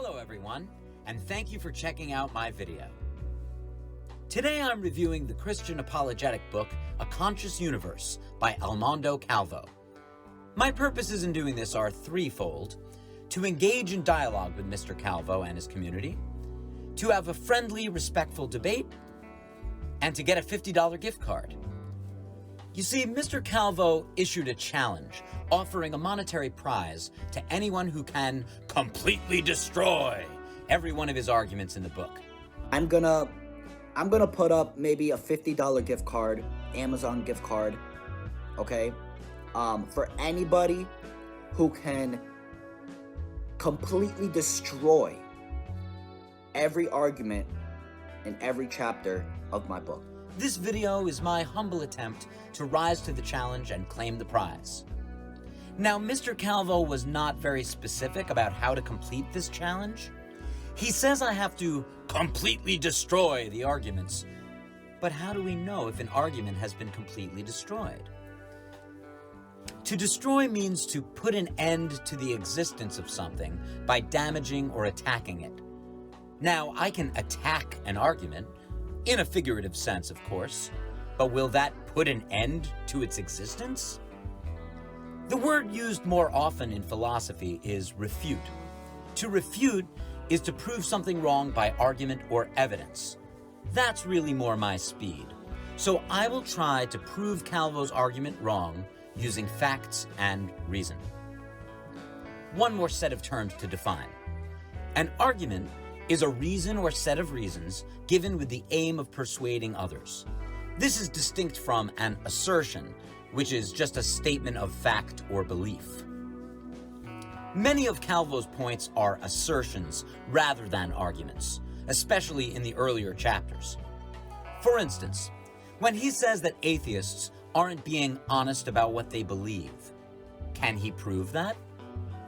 Hello everyone, and thank you for checking out my video. Today I'm reviewing the Christian apologetic book, A Conscious Universe by Almando Calvo. My purposes in doing this are threefold: to engage in dialogue with Mr. Calvo and his community, to have a friendly, respectful debate, and to get a $50 gift card. You see, Mr. Calvo issued a challenge offering a monetary prize to anyone who can completely destroy every one of his arguments in the book. I'm gonna put up maybe a $50 gift card, Amazon gift card, okay? For anybody who can completely destroy every argument in every chapter of my book. This video is my humble attempt to rise to the challenge and claim the prize. Now, Mr. Calvo was not very specific about how to complete this challenge. He says I have to completely destroy the arguments. But how do we know if an argument has been completely destroyed? To destroy means to put an end to the existence of something by damaging or attacking it. Now, I can attack an argument, in a figurative sense, of course, but will that put an end to its existence? The word used more often in philosophy is refute. To refute is to prove something wrong by argument or evidence. That's really more my speed. So I will try to prove Calvo's argument wrong using facts and reason. One more set of terms to define. An argument is a reason or set of reasons given with the aim of persuading others. This is distinct from an assertion, which is just a statement of fact or belief. Many of Calvo's points are assertions rather than arguments, especially in the earlier chapters. For instance, when he says that atheists aren't being honest about what they believe, can he prove that?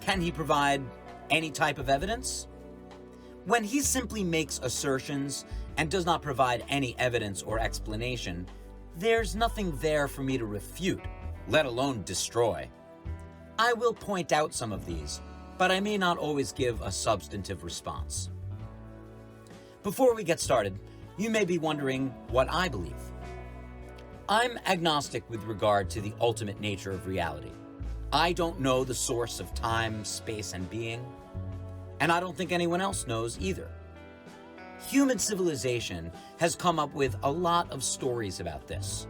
Can he provide any type of evidence? When he simply makes assertions and does not provide any evidence or explanation, there's nothing there for me to refute, let alone destroy. I will point out some of these, but I may not always give a substantive response. Before we get started, you may be wondering what I believe. I'm agnostic with regard to the ultimate nature of reality. I don't know the source of time, space, and being, and I don't think anyone else knows either. Human civilization has come up with a lot of stories about this.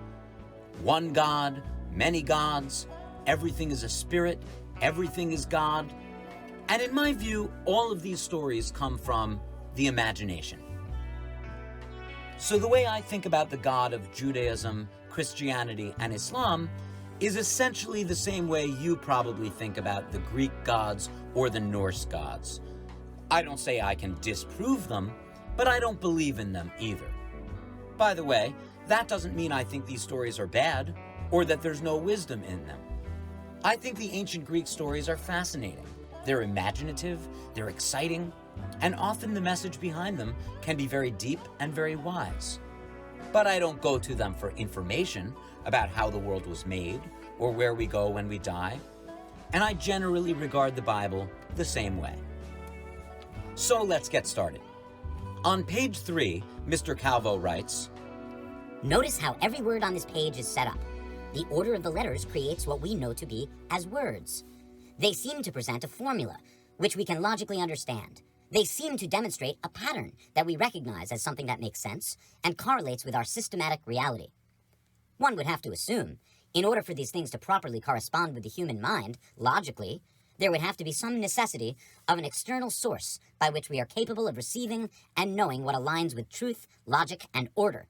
One God, many gods, everything is a spirit, everything is God. And in my view, all of these stories come from the imagination. So the way I think about the God of Judaism, Christianity, and Islam is essentially the same way you probably think about the Greek gods or the Norse gods. I don't say I can disprove them, but I don't believe in them either. By the way, that doesn't mean I think these stories are bad, or that there's no wisdom in them. I think the ancient Greek stories are fascinating. They're imaginative, they're exciting, and often the message behind them can be very deep and very wise. But I don't go to them for information about how the world was made, or where we go when we die, and I generally regard the Bible the same way. So let's get started. On page 3, Mr. Calvo writes, "Notice how every word on this page is set up. The order of the letters creates what we know to be as words. They seem to present a formula, which we can logically understand. They seem to demonstrate a pattern that we recognize as something that makes sense and correlates with our systematic reality. One would have to assume, in order for these things to properly correspond with the human mind, logically, there would have to be some necessity of an external source by which we are capable of receiving and knowing what aligns with truth, logic, and order.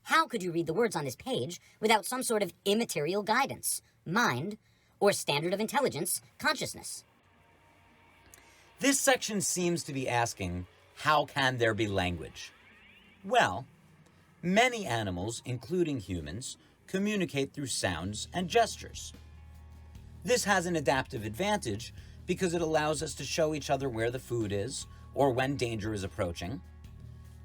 How could you read the words on this page without some sort of immaterial guidance, mind, or standard of intelligence, consciousness?" This section seems to be asking, how can there be language? Well, many animals, including humans, communicate through sounds and gestures. This has an adaptive advantage because it allows us to show each other where the food is or when danger is approaching.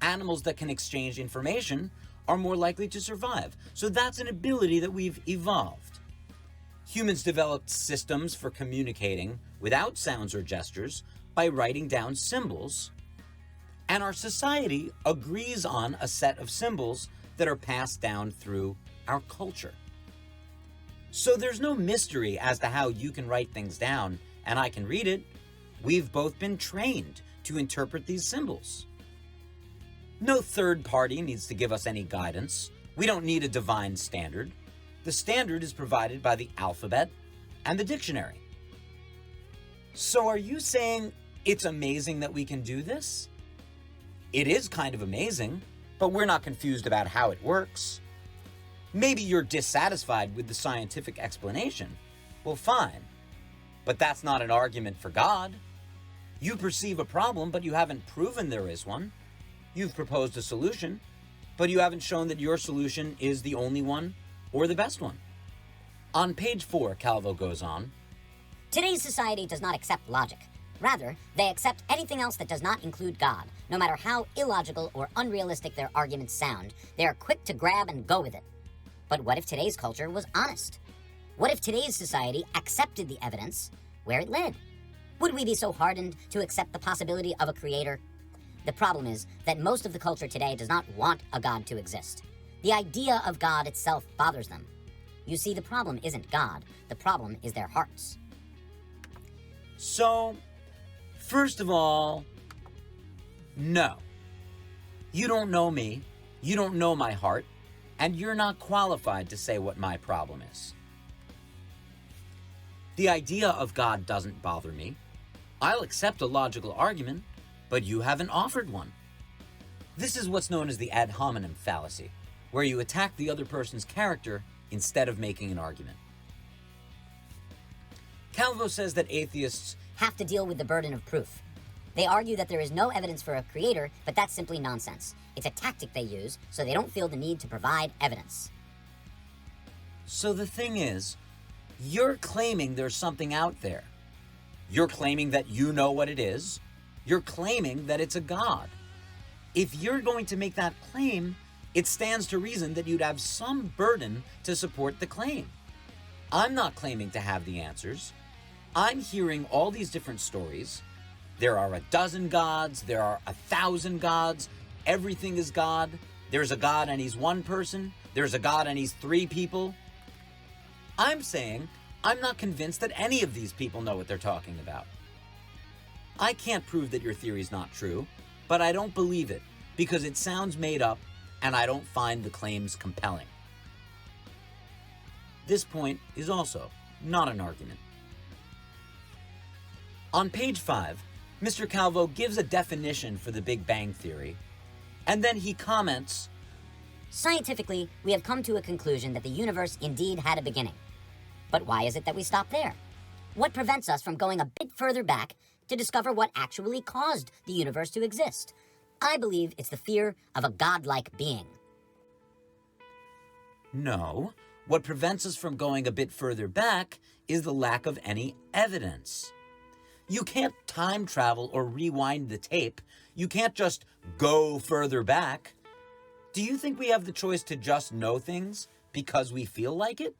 Animals that can exchange information are more likely to survive, so that's an ability that we've evolved. Humans developed systems for communicating without sounds or gestures by writing down symbols, and our society agrees on a set of symbols that are passed down through our culture. So there's no mystery as to how you can write things down and I can read it. We've both been trained to interpret these symbols. No third party needs to give us any guidance. We don't need a divine standard. The standard is provided by the alphabet and the dictionary. So are you saying it's amazing that we can do this? It is kind of amazing, but we're not confused about how it works. Maybe you're dissatisfied with the scientific explanation. Well, fine. But that's not an argument for God. You perceive a problem, but you haven't proven there is one. You've proposed a solution, but you haven't shown that your solution is the only one or the best one. On page 4, Calvo goes on, Today's society does not accept logic. Rather, they accept anything else that does not include God. No matter how illogical or unrealistic their arguments sound, they are quick to grab and go with it. But what if today's culture was honest? What if today's society accepted the evidence where it led? Would we be so hardened to accept the possibility of a creator? The problem is that most of the culture today does not want a God to exist. The idea of God itself bothers them. You see, the problem isn't God. The problem is their hearts. So, first of all, no. You don't know me, you don't know my heart, and you're not qualified to say what my problem is. The idea of God doesn't bother me. I'll accept a logical argument, but you haven't offered one. This is what's known as the ad hominem fallacy, where you attack the other person's character instead of making an argument. Calvo says that atheists Have to deal with the burden of proof. They argue that there is no evidence for a creator, but that's simply nonsense. It's a tactic they use so they don't feel the need to provide evidence. So the thing is, you're claiming there's something out there. You're claiming that you know what it is. You're claiming that it's a God. If you're going to make that claim, it stands to reason that you'd have some burden to support the claim. I'm not claiming to have the answers. I'm hearing all these different stories. There are 12 gods. There are 1,000 gods. Everything is God. There's a God and he's one person. There's a God and he's 3 people. I'm saying I'm not convinced that any of these people know what they're talking about. I can't prove that your theory is not true, but I don't believe it because it sounds made up and I don't find the claims compelling. This point is also not an argument. On page 5, Mr. Calvo gives a definition for the Big Bang Theory, and then he comments, Scientifically, we have come to a conclusion that the universe indeed had a beginning. But why is it that we stop there? What prevents us from going a bit further back to discover what actually caused the universe to exist? I believe it's the fear of a godlike being. No, what prevents us from going a bit further back is the lack of any evidence. You can't time travel or rewind the tape. You can't just go further back. Do you think we have the choice to just know things because we feel like it?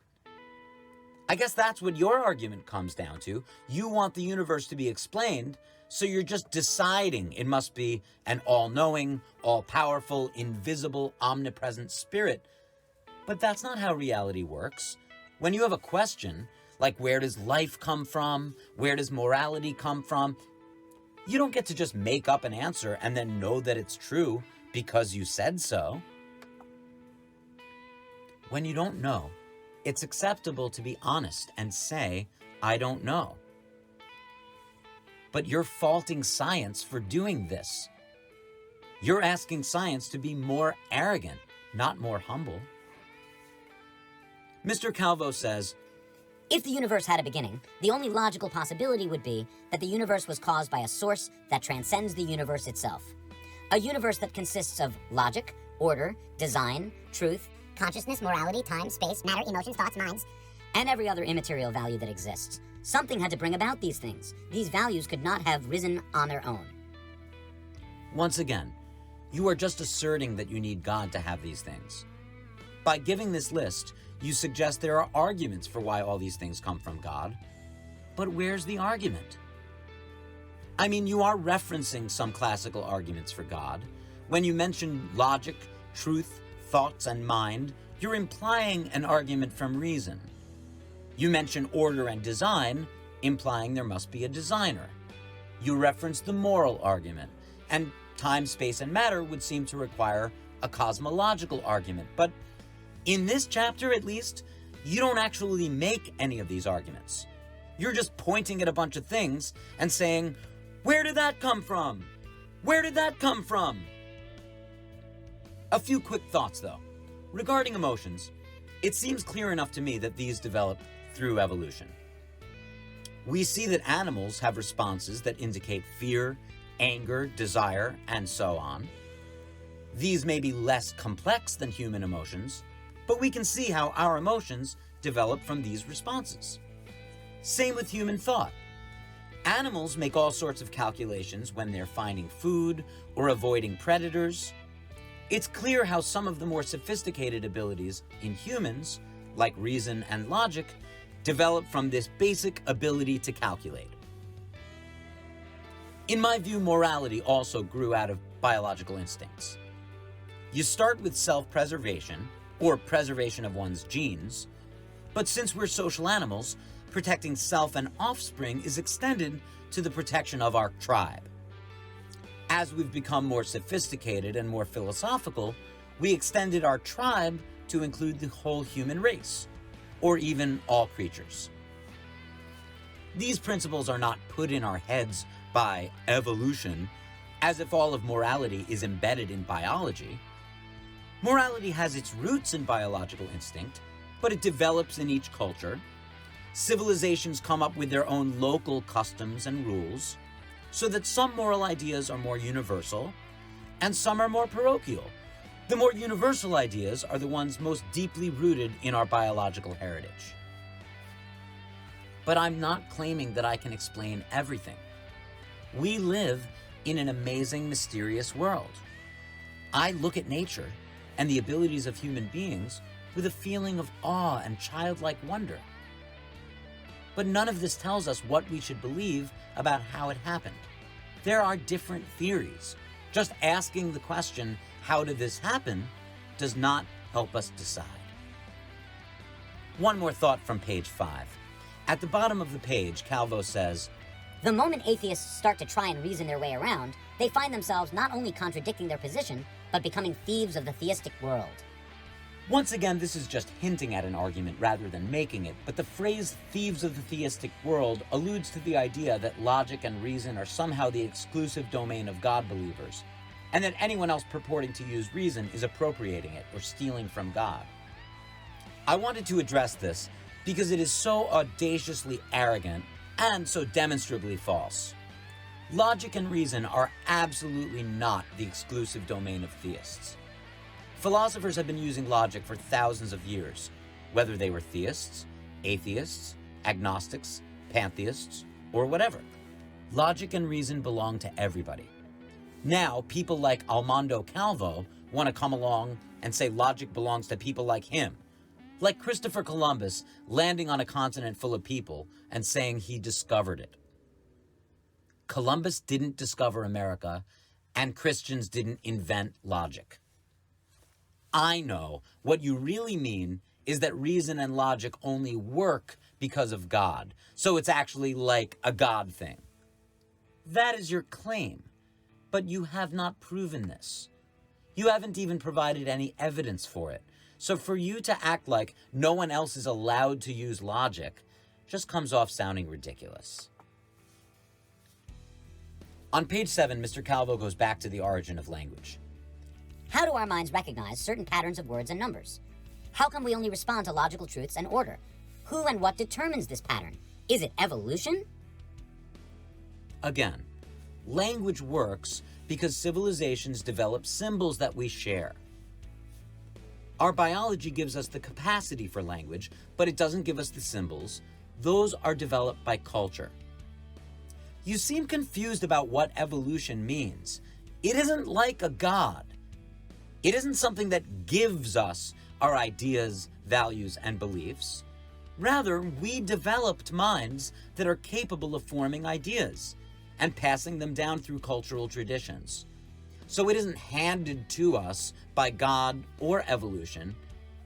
I guess that's what your argument comes down to. You want the universe to be explained, so you're just deciding it must be an all-knowing, all-powerful, invisible, omnipresent spirit. But that's not how reality works. When you have a question, like where does life come from? Where does morality come from? You don't get to just make up an answer and then know that it's true because you said so. When you don't know, it's acceptable to be honest and say, I don't know. But you're faulting science for doing this. You're asking science to be more arrogant, not more humble. Mr. Calvo says, If the universe had a beginning, the only logical possibility would be that the universe was caused by a source that transcends the universe itself. A universe that consists of logic, order, design, truth, consciousness, morality, time, space, matter, emotions, thoughts, minds, and every other immaterial value that exists. Something had to bring about these things. These values could not have risen on their own. Once again, you are just asserting that you need God to have these things. By giving this list, you suggest there are arguments for why all these things come from God. But where's the argument? I mean, you are referencing some classical arguments for God. When you mention logic, truth, thoughts, and mind, you're implying an argument from reason. You mention order and design, implying there must be a designer. You reference the moral argument, and time, space, and matter would seem to require a cosmological argument. But in this chapter, at least, you don't actually make any of these arguments. You're just pointing at a bunch of things and saying, where did that come from? Where did that come from? A few quick thoughts, though. Regarding emotions, it seems clear enough to me that these develop through evolution. We see that animals have responses that indicate fear, anger, desire, and so on. These may be less complex than human emotions, but we can see how our emotions develop from these responses. Same with human thought. Animals make all sorts of calculations when they're finding food or avoiding predators. It's clear how some of the more sophisticated abilities in humans, like reason and logic, develop from this basic ability to calculate. In my view, morality also grew out of biological instincts. You start with self-preservation, or preservation of one's genes, but since we're social animals, protecting self and offspring is extended to the protection of our tribe. As we've become more sophisticated and more philosophical, we extended our tribe to include the whole human race, or even all creatures. These principles are not put in our heads by evolution, as if all of morality is embedded in biology. Morality has its roots in biological instinct, but it develops in each culture. Civilizations come up with their own local customs and rules, so that some moral ideas are more universal, and some are more parochial. The more universal ideas are the ones most deeply rooted in our biological heritage. But I'm not claiming that I can explain everything. We live in an amazing, mysterious world. I look at nature and the abilities of human beings with a feeling of awe and childlike wonder. But none of this tells us what we should believe about how it happened. There are different theories. Just asking the question, how did this happen, does not help us decide. One more thought from page 5. At the bottom of the page, Calvo says, The moment atheists start to try and reason their way around, they find themselves not only contradicting their position, but becoming thieves of the theistic world. Once again, this is just hinting at an argument rather than making it, but the phrase thieves of the theistic world alludes to the idea that logic and reason are somehow the exclusive domain of God believers, and that anyone else purporting to use reason is appropriating it or stealing from God. I wanted to address this because it is so audaciously arrogant and so demonstrably false. Logic and reason are absolutely not the exclusive domain of theists. Philosophers have been using logic for thousands of years, whether they were theists, atheists, agnostics, pantheists, or whatever. Logic and reason belong to everybody. Now, people like Almando Calvo want to come along and say logic belongs to people like him, like Christopher Columbus landing on a continent full of people and saying he discovered it. Columbus didn't discover America, and Christians didn't invent logic. I know what you really mean is that reason and logic only work because of God, so it's actually like a God thing. That is your claim, but you have not proven this. You haven't even provided any evidence for it. So for you to act like no one else is allowed to use logic just comes off sounding ridiculous. On page 7, Mr. Calvo goes back to the origin of language. How do our minds recognize certain patterns of words and numbers? How come we only respond to logical truths and order? Who and what determines this pattern? Is it evolution? Again, language works because civilizations develop symbols that we share. Our biology gives us the capacity for language, but it doesn't give us the symbols. Those are developed by culture. You seem confused about what evolution means. It isn't like a god. It isn't something that gives us our ideas, values, and beliefs. Rather, we developed minds that are capable of forming ideas. and passing them down through cultural traditions. So it isn't handed to us by God or evolution,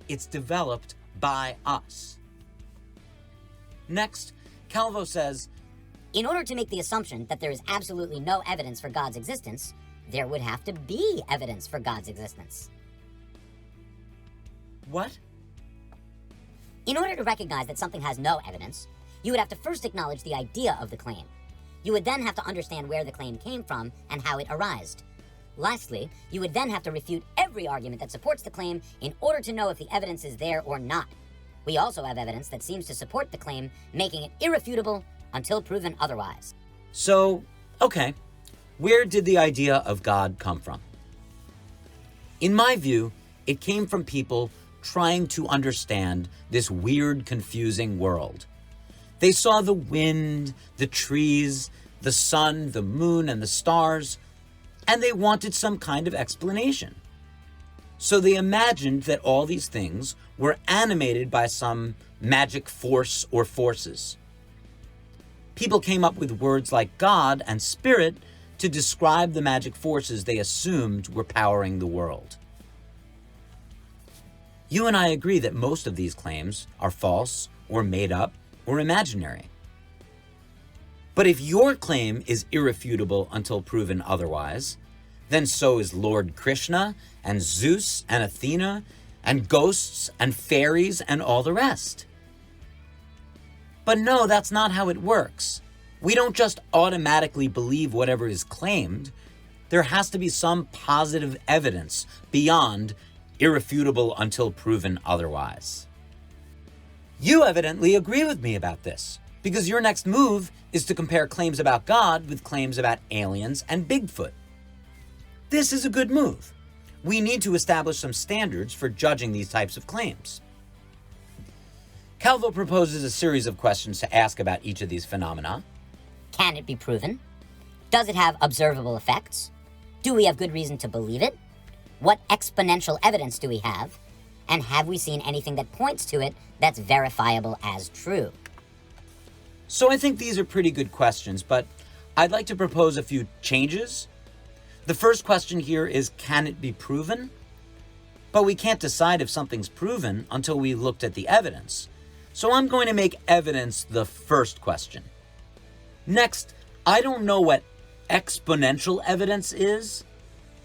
it's developed by us. Next, Calvo says, in order to make the assumption that there is absolutely no evidence for God's existence, there would have to be evidence for God's existence. what? In order to recognize that something has no evidence, you would have to first acknowledge the idea of the claim. You would then have to understand where the claim came from and how it arose. Lastly, you would then have to refute every argument that supports the claim in order to know if the evidence is there or not. We also have evidence that seems to support the claim, making it irrefutable until proven otherwise. So, okay, where did the idea of God come from? In my view, it came from people trying to understand this weird, confusing world. They saw the wind, the trees, the sun, the moon, and the stars, and they wanted some kind of explanation. So they imagined that all these things were animated by some magic force or forces. People came up with words like God and spirit to describe the magic forces they assumed were powering the world. You and I agree that most of these claims are false or made up or imaginary. But if your claim is irrefutable until proven otherwise, then so is Lord Krishna and Zeus and Athena and ghosts and fairies and all the rest. But no, that's not how it works. We don't just automatically believe whatever is claimed. There has to be some positive evidence beyond irrefutable until proven otherwise. You evidently agree with me about this, because your next move is to compare claims about God with claims about aliens and Bigfoot. This is a good move. We need to establish some standards for judging these types of claims. Calvo proposes a series of questions to ask about each of these phenomena. Can it be proven? Does it have observable effects? Do we have good reason to believe it? What exponential evidence do we have? And have we seen anything that points to it that's verifiable as true? So I think these are pretty good questions, but I'd like to propose a few changes. The first question here is, can it be proven? But we can't decide if something's proven until we looked at the evidence. So I'm going to make evidence the first question. Next, I don't know what exponential evidence is.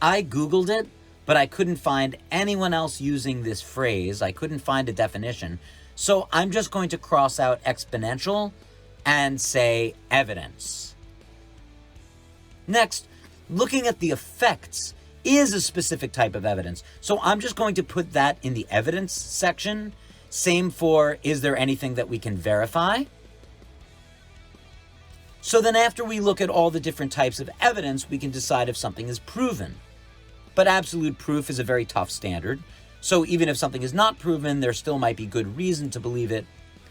I Googled it, but I couldn't find anyone else using this phrase. I couldn't find a definition. So I'm just going to cross out exponential and say evidence. Next, looking at the effects is a specific type of evidence. So I'm just going to put that in the evidence section. Same for, is there anything that we can verify? So then after we look at all the different types of evidence, we can decide if something is proven. But absolute proof is a very tough standard. So even if something is not proven, there still might be good reason to believe it.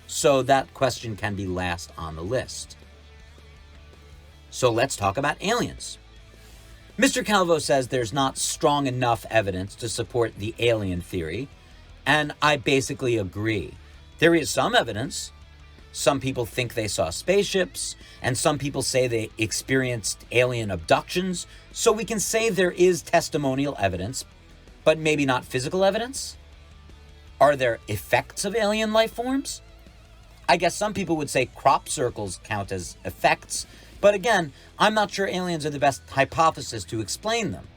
So that question can be last on the list. So let's talk about aliens. Mr. Calvo says there's not strong enough evidence to support the alien theory, and I basically agree. There is some evidence. Some people think they saw spaceships, and some people say they experienced alien abductions, so we can say there is testimonial evidence, but maybe not physical evidence? Are there effects of alien life forms? I guess some people would say crop circles count as effects, but again, I'm not sure aliens are the best hypothesis to explain them.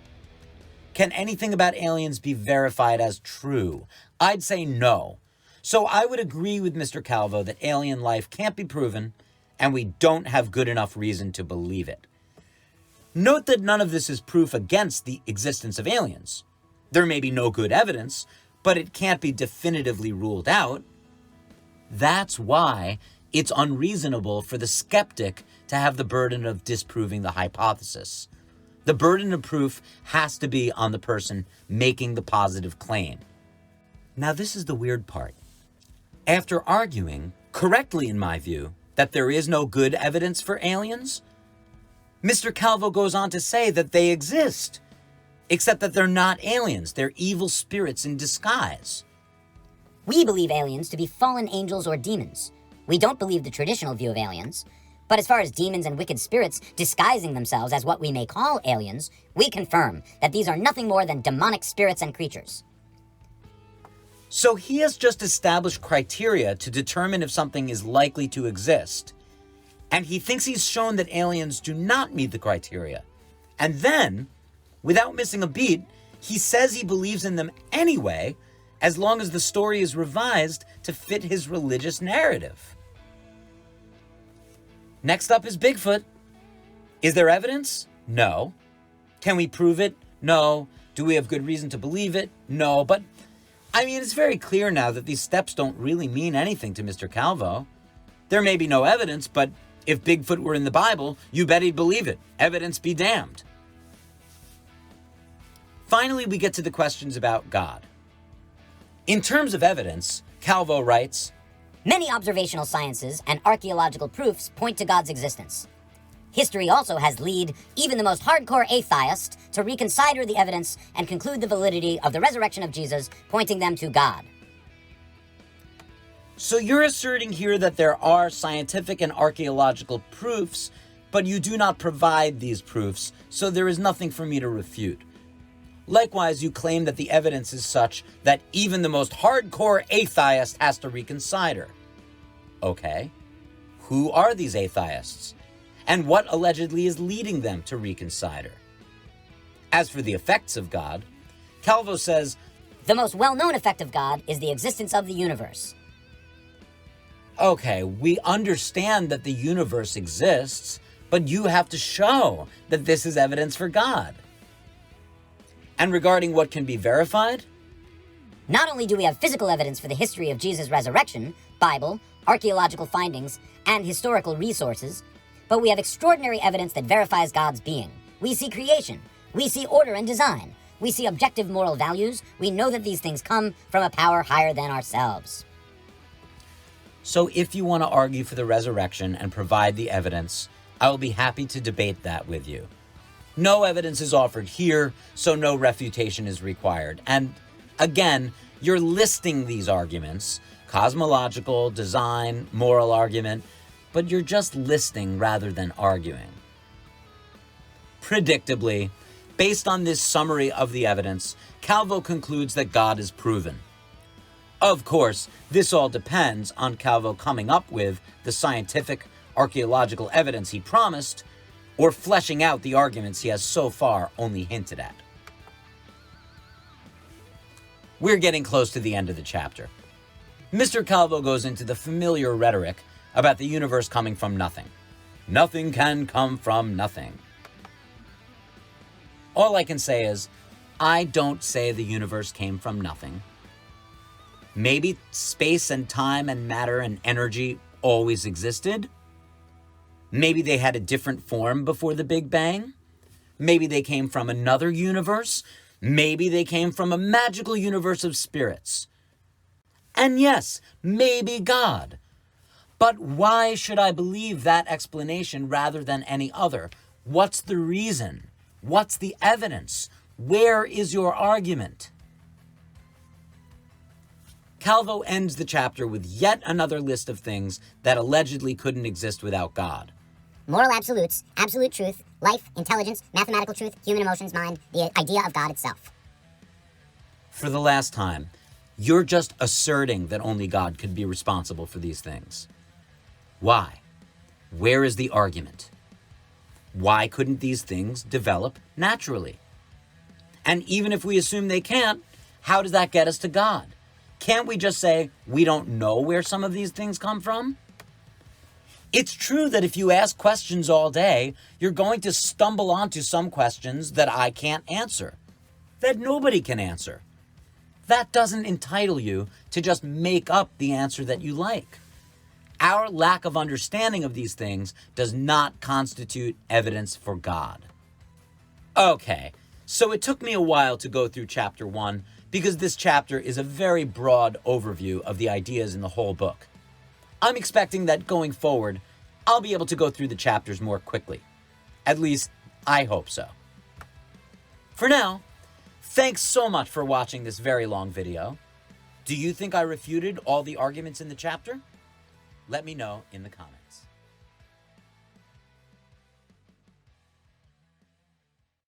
Can anything about aliens be verified as true? I'd say no. So I would agree with Mr. Calvo that alien life can't be proven, and we don't have good enough reason to believe it. Note that none of this is proof against the existence of aliens. There may be no good evidence, but it can't be definitively ruled out. That's why it's unreasonable for the skeptic to have the burden of disproving the hypothesis. The burden of proof has to be on the person making the positive claim. Now, this is the weird part. After arguing, correctly in my view, that there is no good evidence for aliens, Mr. Calvo goes on to say that they exist, except that they're not aliens, they're evil spirits in disguise. We believe aliens to be fallen angels or demons. We don't believe the traditional view of aliens, But as far as demons and wicked spirits disguising themselves as what we may call aliens, we confirm that these are nothing more than demonic spirits and creatures. So he has just established criteria to determine if something is likely to exist. And he thinks he's shown that aliens do not meet the criteria. And then, without missing a beat, he says he believes in them anyway, as long as the story is revised to fit his religious narrative. Next up is Bigfoot. Is there evidence? No. Can we prove it? No. Do we have good reason to believe it? No. But, I mean, it's very clear now that these steps don't really mean anything to Mr. Calvo. There may be no evidence, but if Bigfoot were in the Bible, you bet he'd believe it. Evidence be damned. Finally, we get to the questions about God. In terms of evidence, Calvo writes, Many observational sciences and archaeological proofs point to God's existence. History also has led even the most hardcore atheist to reconsider the evidence and conclude the validity of the resurrection of Jesus, pointing them to God. So you're asserting here that there are scientific and archaeological proofs, but you do not provide these proofs, so there is nothing for me to refute. Likewise, you claim that the evidence is such that even the most hardcore atheist has to reconsider. Okay, who are these atheists? And what allegedly is leading them to reconsider? As for the effects of God, Calvo says, The most well-known effect of God is the existence of the universe. Okay, we understand that the universe exists, but you have to show that this is evidence for God. And regarding what can be verified? Not only do we have physical evidence for the history of Jesus' resurrection, Bible, archaeological findings, and historical resources, but we have extraordinary evidence that verifies God's being. We see creation. We see order and design. We see objective moral values. We know that these things come from a power higher than ourselves. So if you want to argue for the resurrection and provide the evidence, I will be happy to debate that with you. No evidence is offered here, so no refutation is required. And again, you're listing these arguments, cosmological, design, moral argument, but you're just listing rather than arguing. Predictably, based on this summary of the evidence, Calvo concludes that God is proven. Of course, this all depends on Calvo coming up with the scientific, archaeological evidence he promised, or fleshing out the arguments he has so far only hinted at. We're getting close to the end of the chapter. Mr. Calvo goes into the familiar rhetoric about the universe coming from nothing. Nothing can come from nothing. All I can say is, I don't say the universe came from nothing. Maybe space and time and matter and energy always existed. Maybe they had a different form before the Big Bang. Maybe they came from another universe. Maybe they came from a magical universe of spirits. And yes, maybe God. But why should I believe that explanation rather than any other? What's the reason? What's the evidence? Where is your argument? Calvo ends the chapter with yet another list of things that allegedly couldn't exist without God. Moral absolutes, absolute truth, life, intelligence, mathematical truth, human emotions, mind, the idea of God itself. For the last time, you're just asserting that only God could be responsible for these things. Why? Where is the argument? Why couldn't these things develop naturally? And even if we assume they can't, how does that get us to God? Can't we just say we don't know where some of these things come from? It's true that if you ask questions all day, you're going to stumble onto some questions that I can't answer, that nobody can answer. That doesn't entitle you to just make up the answer that you like. Our lack of understanding of these things does not constitute evidence for God. Okay, so it took me a while to go through chapter 1 because this chapter is a very broad overview of the ideas in the whole book. I'm expecting that going forward, I'll be able to go through the chapters more quickly. At least, I hope so. For now, thanks so much for watching this very long video. Do you think I refuted all the arguments in the chapter? Let me know in the comments.